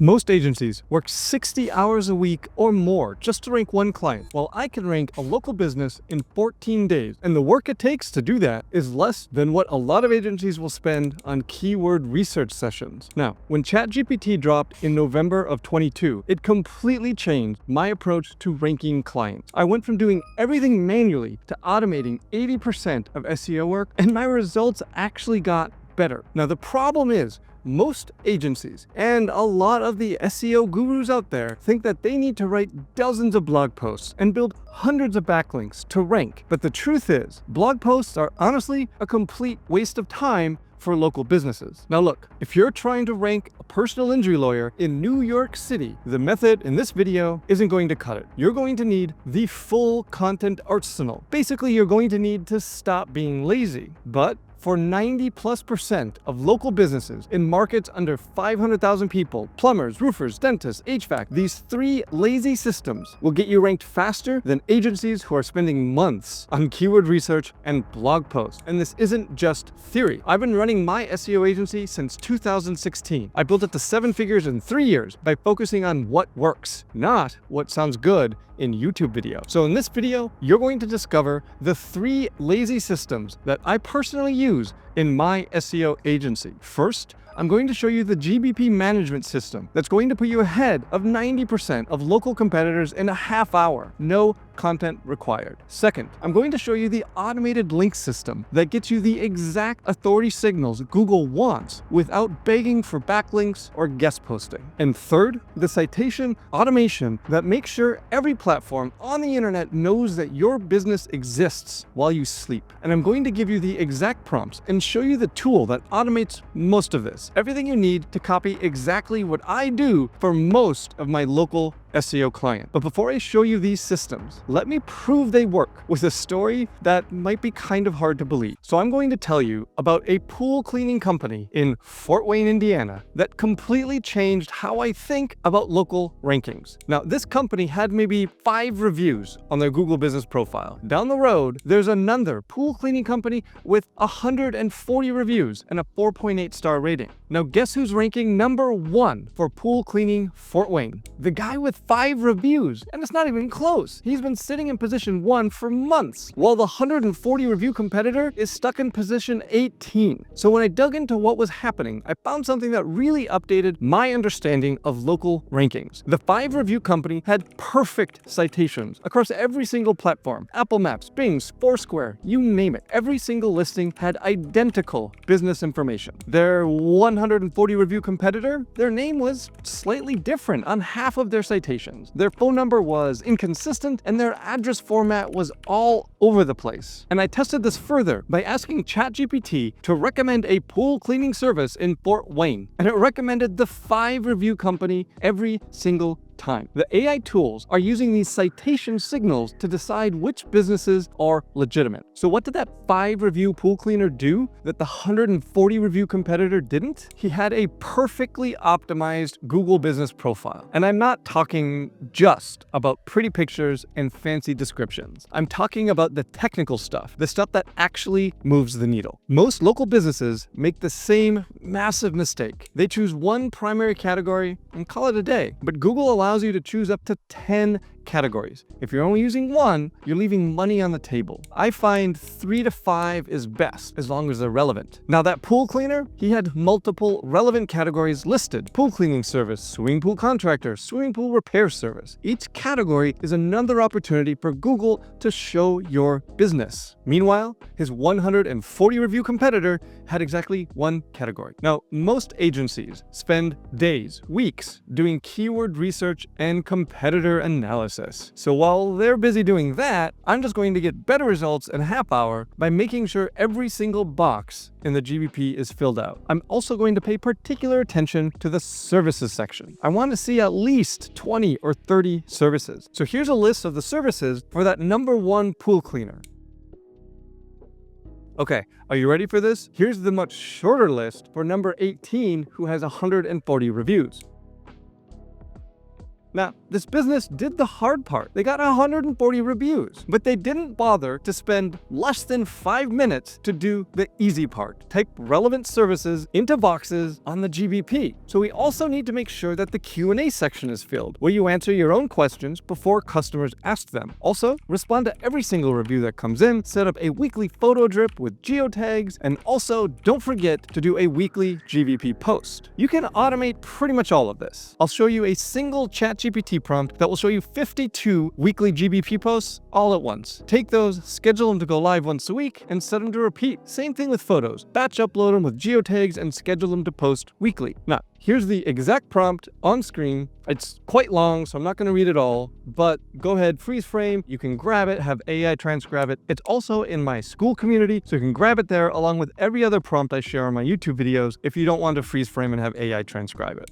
Most agencies work 60 hours a week or more just to rank one client, while I can rank a local business in 14 days. And the work it takes to do that is less than what a lot of agencies will spend on keyword research sessions. Now, when ChatGPT dropped in November of 22, it completely changed my approach to ranking clients. I went from doing everything manually to automating 80% of SEO work, and my results actually got better. Now, the problem is, most agencies and a lot of the SEO gurus out there think that they need to write dozens of blog posts and build hundreds of backlinks to rank. But the truth is, blog posts are honestly a complete waste of time for local businesses. Now look, if you're trying to rank a personal injury lawyer in New York City, the method in this video isn't going to cut it. You're going to need the full content arsenal. Basically, you're going to need to stop being lazy. But for 90+% of local businesses in markets under 500,000 people, plumbers, roofers, dentists, HVAC, these 3 lazy systems will get you ranked faster than agencies who are spending months on keyword research and blog posts. And this isn't just theory. I've been running my SEO agency since 2016. I built it to 7 figures in 3 years by focusing on what works, not what sounds good in YouTube video. So in this video, you're going to discover the 3 lazy systems that I personally use in my SEO agency. First, I'm going to show you the GBP management system that's going to put you ahead of 90% of local competitors in a half hour. No content required. Second, I'm going to show you the automated link system that gets you the exact authority signals Google wants without begging for backlinks or guest posting. And third, the citation automation that makes sure every platform on the internet knows that your business exists while you sleep. And I'm going to give you the exact prompts and show you the tool that automates most of this. Everything you need to copy exactly what I do for most of my local SEO client. But before I show you these systems, let me prove they work with a story that might be kind of hard to believe. So I'm going to tell you about a pool cleaning company in Fort Wayne, Indiana that completely changed how I think about local rankings. Now, this company had maybe 5 reviews on their Google business profile. Down the road, there's another pool cleaning company with 140 reviews and a 4.8 star rating. Now, guess who's ranking number 1 for pool cleaning Fort Wayne? The guy with 5 reviews, and it's not even close. He's been sitting in position 1 for months, while the 140 review competitor is stuck in position 18. So when I dug into what was happening, I found something that really updated my understanding of local rankings. The 5 review company had perfect citations across every single platform. Apple Maps, Bing, Foursquare, you name it. Every single listing had identical business information. Their 140 review competitor, their name was slightly different on half of their citations. Their phone number was inconsistent and their address format was all over the place. And I tested this further by asking ChatGPT to recommend a pool cleaning service in Fort Wayne, and it recommended the 5 review company every single time. The AI tools are using these citation signals to decide which businesses are legitimate. So what did that 5 review pool cleaner do that the 140 review competitor didn't? He had a perfectly optimized Google business profile. And I'm not talking just about pretty pictures and fancy descriptions. I'm talking about the technical stuff, the stuff that actually moves the needle. Most local businesses make the same massive mistake. They choose one primary category and call it a day. But Google allows you to choose up to 10 categories. If you're only using one, you're leaving money on the table. I find 3 to 5 is best, as long as they're relevant. Now that pool cleaner, he had multiple relevant categories listed. Pool cleaning service, swimming pool contractor, swimming pool repair service. Each category is another opportunity for Google to show your business. Meanwhile, his 140 review competitor had exactly 1 category. Now, most agencies spend days, weeks doing keyword research and competitor analysis. So while they're busy doing that, I'm just going to get better results in a half hour by making sure every single box in the GBP is filled out. I'm also going to pay particular attention to the services section. I want to see at least 20 or 30 services. So here's a list of the services for that number 1 pool cleaner. Okay, are you ready for this? Here's the much shorter list for number 18, who has 140 reviews. Now, this business did the hard part. They got 140 reviews, but they didn't bother to spend less than 5 minutes to do the easy part. Type relevant services into boxes on the GBP. So we also need to make sure that the Q&A section is filled, where you answer your own questions before customers ask them. Also, respond to every single review that comes in, set up a weekly photo drip with geotags, and also don't forget to do a weekly GBP post. You can automate pretty much all of this. I'll show you a single ChatGPT prompt that will show you 52 weekly GBP posts all at once. Take those, schedule them to go live once a week, and set them to repeat. Same thing with photos. Batch upload them with geotags and schedule them to post weekly. Now, here's the exact prompt on screen. It's quite long, so I'm not going to read it all, but go ahead, freeze frame. You can grab it, have AI transcribe it. It's also in my school community, so you can grab it there along with every other prompt I share on my YouTube videos if you don't want to freeze frame and have AI transcribe it.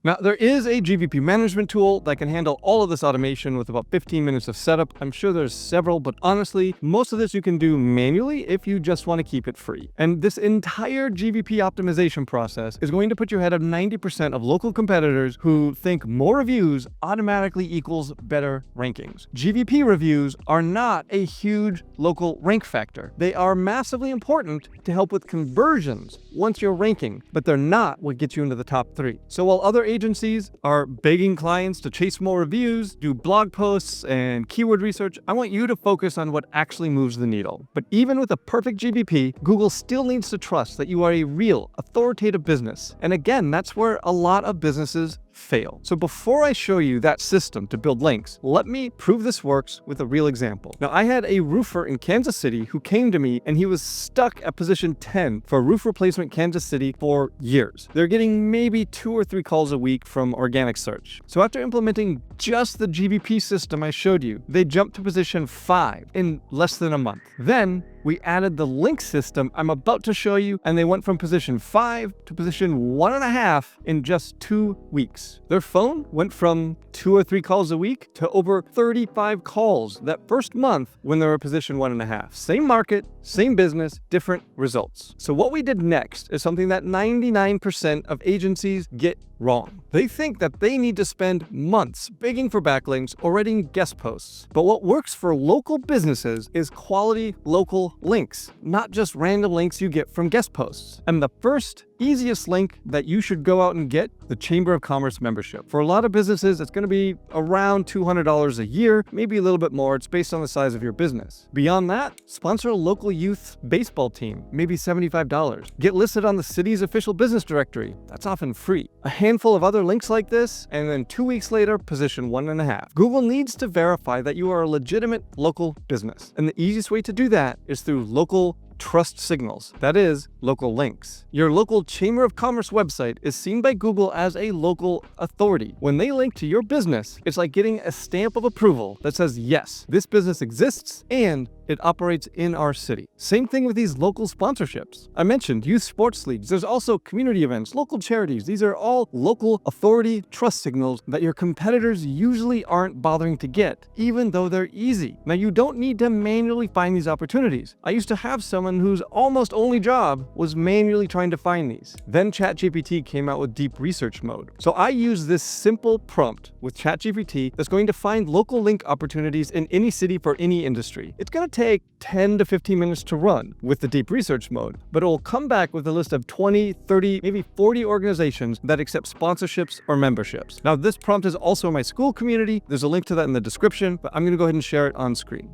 Now, there is a GVP management tool that can handle all of this automation with about 15 minutes of setup. I'm sure there's several, but honestly, most of this you can do manually if you just want to keep it free. And this entire GVP optimization process is going to put you ahead of 90% of local competitors who think more reviews automatically equals better rankings. GVP reviews are not a huge local rank factor. They are massively important to help with conversions once you're ranking, but they're not what gets you into the top 3. So while other agencies are begging clients to chase more reviews, do blog posts, and keyword research, I want you to focus on what actually moves the needle. But even with a perfect GBP, Google still needs to trust that you are a real, authoritative business. And again, that's where a lot of businesses fail. So before I show you that system to build links, let me prove this works with a real example. Now, I had a roofer in Kansas City who came to me and he was stuck at position 10 for roof replacement Kansas City for years. They're getting maybe 2 or 3 calls a week from organic search. So after implementing just the GBP system I showed you, they jumped to position 5 in less than a month. Then we added the link system I'm about to show you, and they went from position 5 to position 1.5 in just 2 weeks. Their phone went from 2 or 3 calls a week to over 35 calls that first month when they were position 1.5. Same market, same business, different results. So what we did next is something that 99% of agencies get wrong. They think that they need to spend months begging for backlinks or writing guest posts. But what works for local businesses is quality local links, not just random links you get from guest posts. And the first easiest link that you should go out and get, the Chamber of Commerce membership. For a lot of businesses, it's going to be around $200 a year, maybe a little bit more. It's based on the size of your business. Beyond that, sponsor a local youth baseball team, maybe $75. Get listed on the city's official business directory. That's often free. A handful of other links like this, and then 2 weeks later, position 1.5. Google needs to verify that you are a legitimate local business. And the easiest way to do that is through local trust signals, that is, local links. Your local Chamber of Commerce website is seen by Google as a local authority. When they link to your business, it's like getting a stamp of approval that says, yes, this business exists and it operates in our city. Same thing with these local sponsorships. I mentioned youth sports leagues. There's also community events, local charities. These are all local authority trust signals that your competitors usually aren't bothering to get, even though they're easy. Now, you don't need to manually find these opportunities. I used to have someone whose almost only job was manually trying to find these. Then ChatGPT came out with deep research mode. So I use this simple prompt with ChatGPT that's going to find local link opportunities in any city for any industry. It's going to take 10 to 15 minutes to run with the deep research mode, but it will come back with a list of 20, 30, maybe 40 organizations that accept sponsorships or memberships. Now, this prompt is also in my school community. There's a link to that in the description, but I'm going to go ahead and share it on screen.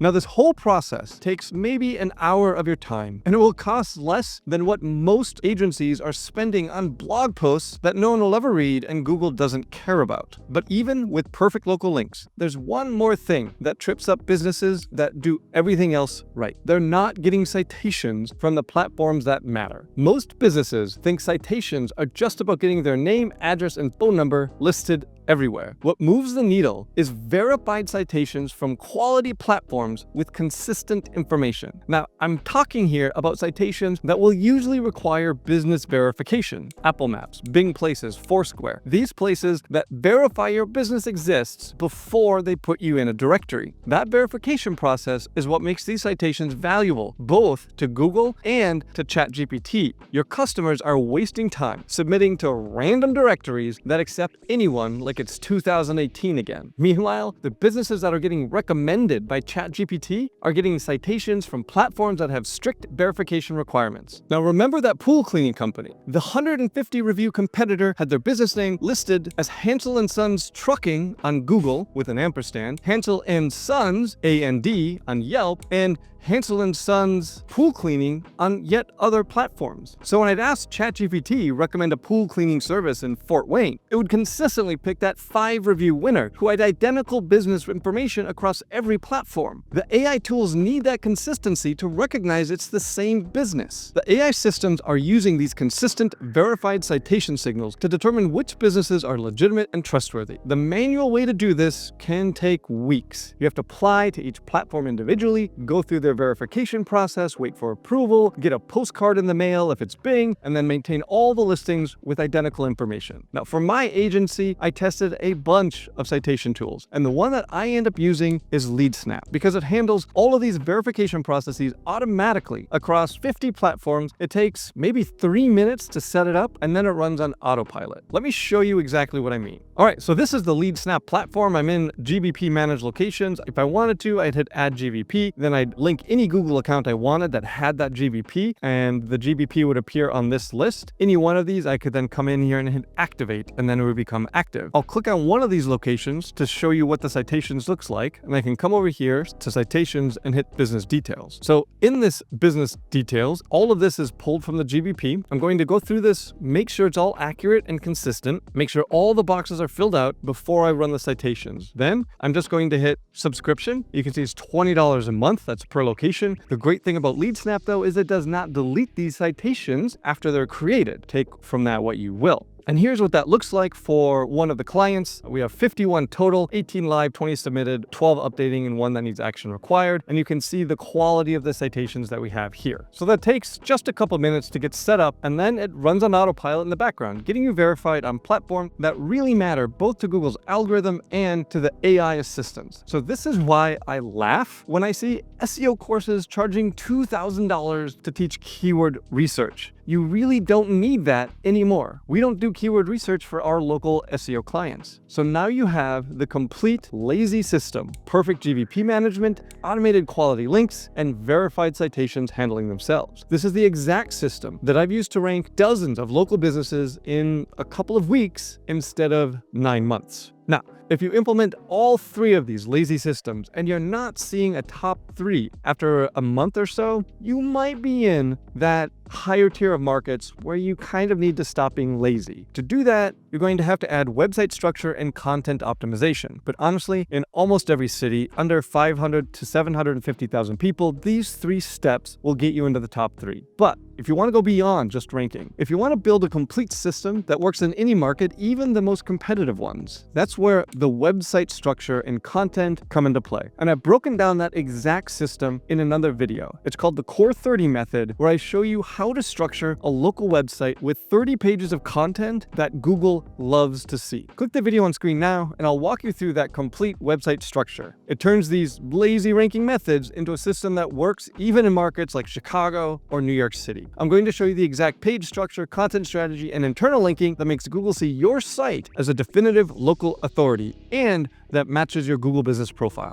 Now, this whole process takes maybe an hour of your time, and it will cost less than what most agencies are spending on blog posts that no one will ever read and Google doesn't care about. But even with perfect local links, there's one more thing that trips up businesses that do everything else right. They're not getting citations from the platforms that matter. Most businesses think citations are just about getting their name, address, and phone number listed everywhere. What moves the needle is verified citations from quality platforms with consistent information. Now, I'm talking here about citations that will usually require business verification. Apple Maps, Bing Places, Foursquare. These places that verify your business exists before they put you in a directory. That verification process is what makes these citations valuable, both to Google and to ChatGPT. Your customers are wasting time submitting to random directories that accept anyone like it's 2018 again. Meanwhile, the businesses that are getting recommended by ChatGPT are getting citations from platforms that have strict verification requirements. Now remember that pool cleaning company. The 150 review competitor had their business name listed as Hansel & Sons Trucking on Google with an ampersand, Hansel & Sons, A-N-D, on Yelp, and Hansel & Sons Pool Cleaning on yet other platforms. So when I'd ask ChatGPT recommend a pool cleaning service in Fort Wayne, it would consistently pick that 5-review winner who had identical business information across every platform. The AI tools need that consistency to recognize it's the same business. The AI systems are using these consistent, verified citation signals to determine which businesses are legitimate and trustworthy. The manual way to do this can take weeks. You have to apply to each platform individually, go through their verification process, wait for approval, get a postcard in the mail if it's Bing, and then maintain all the listings with identical information. Now, for my agency, I tested a bunch of citation tools, and the one that I end up using is LeadSnap because it handles all of these verification processes automatically across 50 platforms. It takes maybe 3 minutes to set it up, and then it runs on autopilot. Let me show you exactly what I mean. All right, so this is the LeadSnap platform. I'm in GBP managed locations. If I wanted to, I'd hit add GBP, then I'd link any Google account I wanted that had that GBP, and the GBP would appear on this list. Any one of these, I could then come in here and hit activate, and then it would become active. I'll click on one of these locations to show you what the citations looks like, and I can come over here to citations and hit business details. So in this business details, all of this is pulled from the GBP. I'm going to go through this, make sure it's all accurate and consistent, make sure all the boxes are filled out before I run the citations. Then I'm just going to hit subscription. You can see it's $20 a month. That's per location. The great thing about LeadSnap though is it does not delete these citations after they're created. Take from that what you will. And here's what that looks like for one of the clients. We have 51 total, 18 live, 20 submitted, 12 updating, and 1 that needs action required. And you can see the quality of the citations that we have here. So that takes just a couple minutes to get set up, and then it runs on autopilot in the background, getting you verified on platforms that really matter both to Google's algorithm and to the AI assistants. So this is why I laugh when I see SEO courses charging $2,000 to teach keyword research. You really don't need that anymore. We don't do keyword research for our local SEO clients. So now you have the complete lazy system, perfect GBP management, automated quality links, and verified citations handling themselves. This is the exact system that I've used to rank dozens of local businesses in a couple of weeks instead of 9 months. Now, if you implement all 3 of these lazy systems and you're not seeing a top 3 after a month or so, you might be in that higher tier of markets where you kind of need to stop being lazy. To do that, you're going to have to add website structure and content optimization. But honestly, in almost every city, under 500 to 750,000 people, these 3 steps will get you into the top 3. But if you want to go beyond just ranking, if you want to build a complete system that works in any market, even the most competitive ones, that's where the website structure and content come into play. And I've broken down that exact system in another video. It's called the Core 30 method, where I show you how to structure a local website with 30 pages of content that Google loves to see. Click the video on screen now, and I'll walk you through that complete website structure. It turns these lazy ranking methods into a system that works even in markets like Chicago or New York City. I'm going to show you the exact page structure, content strategy, and internal linking that makes Google see your site as a definitive local authority and that matches your Google business profile.